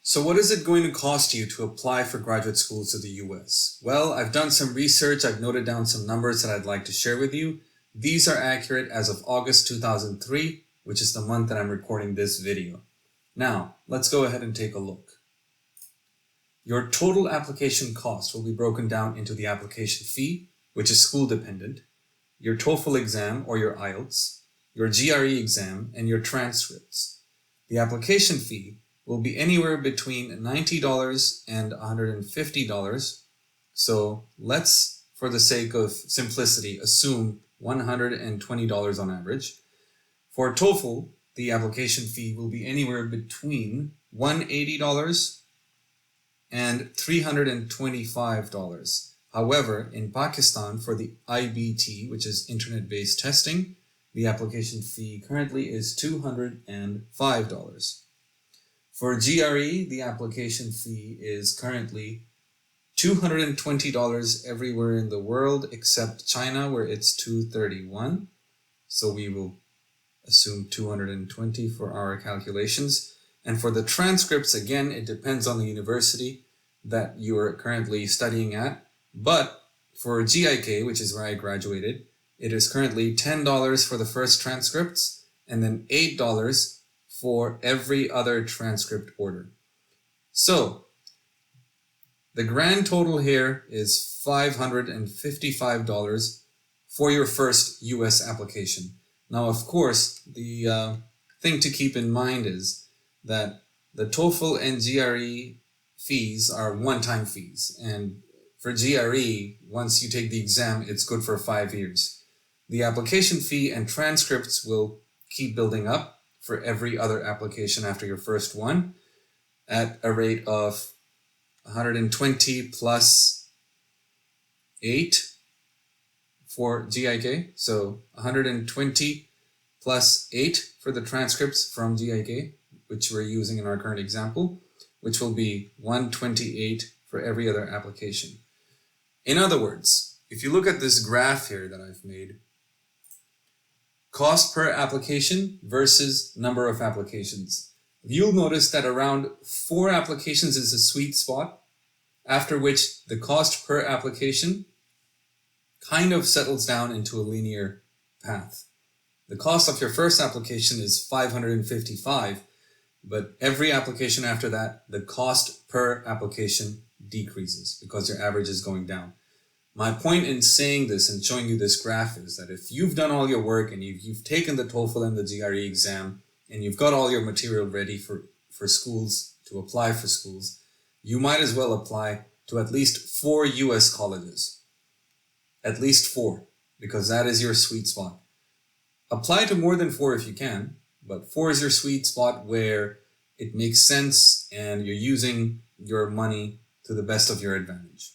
So what is it going to cost you to apply for graduate schools to the US? Well, I've done some research, I've noted down some numbers that I'd like to share with you. These are accurate as of August 2003, which is the month that I'm recording this video. Now, let's go ahead and take a look. Your total application cost will be broken down into the application fee, which is school dependent, your TOEFL exam or your IELTS, your GRE exam, and your transcripts. The application fee will be anywhere between $90 and $150. So let's, for the sake of simplicity, assume $120 on average. For TOEFL, the application fee will be anywhere between $180 and $325. However, in Pakistan, for the IBT, which is internet-based testing, the application fee currently is $205. For GRE, the application fee is currently $220 everywhere in the world except China, where it's $231. So we will assume $220 for our calculations. And for the transcripts, again, it depends on the university that you are currently studying at. But for GIK, which is where I graduated, it is currently $10 for the first transcripts and then $8 for every other transcript order. So the grand total here is $555 for your first US application. Now, of course, the thing to keep in mind is that the TOEFL and GRE fees are one-time fees. And for GRE, once you take the exam, it's good for 5 years. The application fee and transcripts will keep building up for every other application after your first one at a rate of 120 plus 8 for GIK. So 120 plus 8 for the transcripts from GIK, which we're using in our current example, which will be 128 for every other application. In other words, if you look at this graph here that I've made, cost per application versus number of applications, you'll notice that around 4 applications is a sweet spot, after which the cost per application kind of settles down into a linear path. The cost of your first application is $555, but every application after that, the cost per application decreases because your average is going down. My point in saying this and showing you this graph is that if you've done all your work and you've taken the TOEFL and the GRE exam and you've got all your material ready for schools, to apply for schools, you might as well apply to at least 4 US colleges. At least 4, because that is your sweet spot. Apply to more than 4 if you can, but 4 is your sweet spot where it makes sense and you're using your money to the best of your advantage.